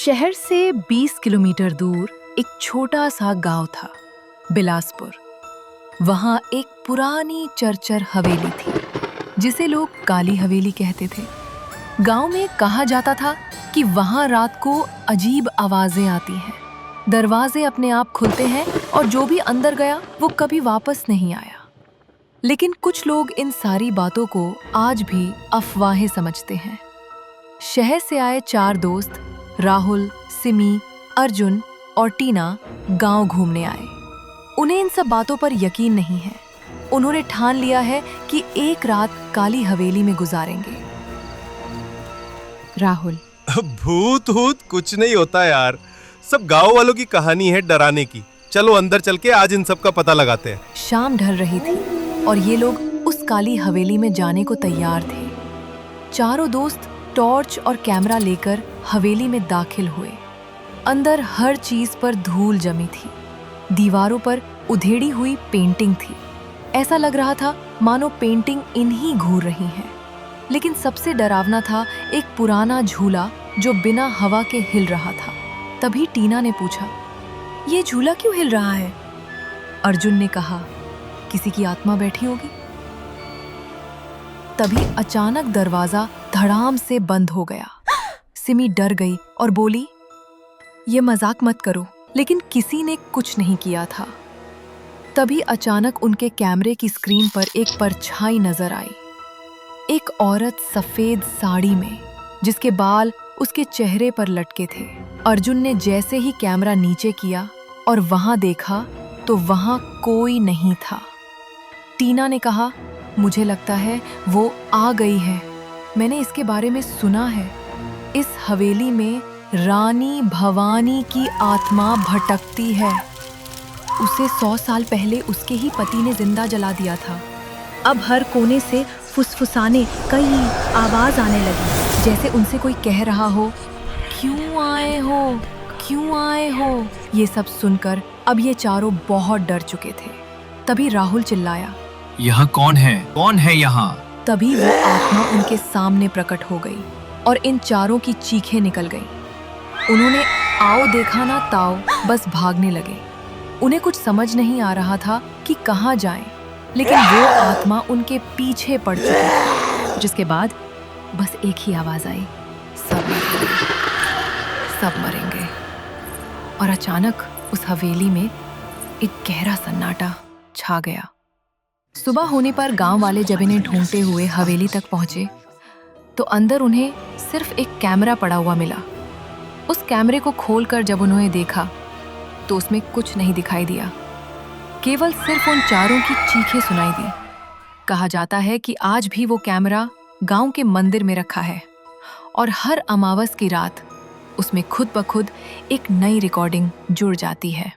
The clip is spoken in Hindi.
शहर से 20 किलोमीटर दूर एक छोटा सा गांव था, बिलासपुर। वहां एक पुरानी चरचर हवेली थी, जिसे लोग काली हवेली कहते थे। गांव में कहा जाता था कि वहां रात को अजीब आवाजें आती हैं, दरवाजे अपने आप खुलते हैं और जो भी अंदर गया वो कभी वापस नहीं आया। लेकिन कुछ लोग इन सारी बातों को आज भी अफवाहें समझते हैं। शहर से आए 4 दोस्त राहुल, सिमी, अर्जुन और टीना गांव घूमने आए। उन्हें इन सब बातों पर यकीन नहीं है। उन्होंने ठान लिया है कि एक रात काली हवेली में गुजारेंगे। राहुल: भूत भूत कुछ नहीं होता यार, सब गांव वालों की कहानी है डराने की। चलो अंदर चल के आज इन सब का पता लगाते हैं। शाम ढल रही थी और ये लोग उस काली हवेली में जाने को तैयार थे। चारों दोस्त टॉर्च और कैमरा लेकर हवेली में दाखिल हुए। अंदर हर चीज पर धूल जमी थी। दीवारों पर उधेड़ी हुई पेंटिंग थी। ऐसा लग रहा था मानो पेंटिंग इन्हीं घूर रही हैं। लेकिन सबसे डरावना था एक पुराना झूला जो बिना हवा के हिल रहा था। तभी टीना ने पूछा, ये झूला क्यों हिल रहा है? अर्जुन ने कहा, किसी की आत्मा बैठी होगी। तभी अचानक दरवाजा धड़ाम से बंद हो गया। सिमी डर गई और बोली, ये मजाक मत करो। लेकिन किसी ने कुछ नहीं किया था। तभी अचानक उनके कैमरे की स्क्रीन पर एक परछाई नजर आई। एक औरत सफेद साड़ी में, जिसके बाल उसके चेहरे पर लटके थे। अर्जुन ने जैसे ही कैमरा नीचे किया और वहां देखा तो वहां कोई नहीं था। टीना ने कहा, मुझे लगता है वो आ गई है। मैंने इसके बारे में सुना है। इस हवेली में रानी भवानी की आत्मा भटकती है। उसे 100 साल पहले उसके ही पति ने जिंदा जला दिया था। अब हर कोने से फुसफुसाने कई आवाज आने लगी, जैसे उनसे कोई कह रहा हो, क्यों आए हो, क्यों आए हो। ये सब सुनकर अब ये चारों बहुत डर चुके थे। तभी राहुल चिल्लाया, यहाँ कौन है? कौन है यहाँ? तभी वो आत्मा उनके सामने प्रकट हो गई और इन चारों की चीखें निकल गईं। उन्होंने आओ देखा ना ताओ बस भागने लगे। उन्हें कुछ समझ नहीं आ रहा था कि कहाँ जाएं, लेकिन वो आत्मा उनके पीछे पड़ चुकी थी। जिसके बाद बस एक ही आवाज आई, सब मरेंगे, सब मरेंगे। और अचानक उस हवेली में एक गहरा सन्नाटा छा गया। सुबह होने पर गांव वाले जब इन्हें ढूंढते हुए हवेली तक पहुंचे तो अंदर उन्हें सिर्फ एक कैमरा पड़ा हुआ मिला। उस कैमरे को खोलकर जब उन्होंने देखा तो उसमें कुछ नहीं दिखाई दिया, केवल सिर्फ उन चारों की चीखें सुनाई दी। कहा जाता है कि आज भी वो कैमरा गांव के मंदिर में रखा है और हर अमावस की रात उसमें खुद ब खुद एक नई रिकॉर्डिंग जुड़ जाती है।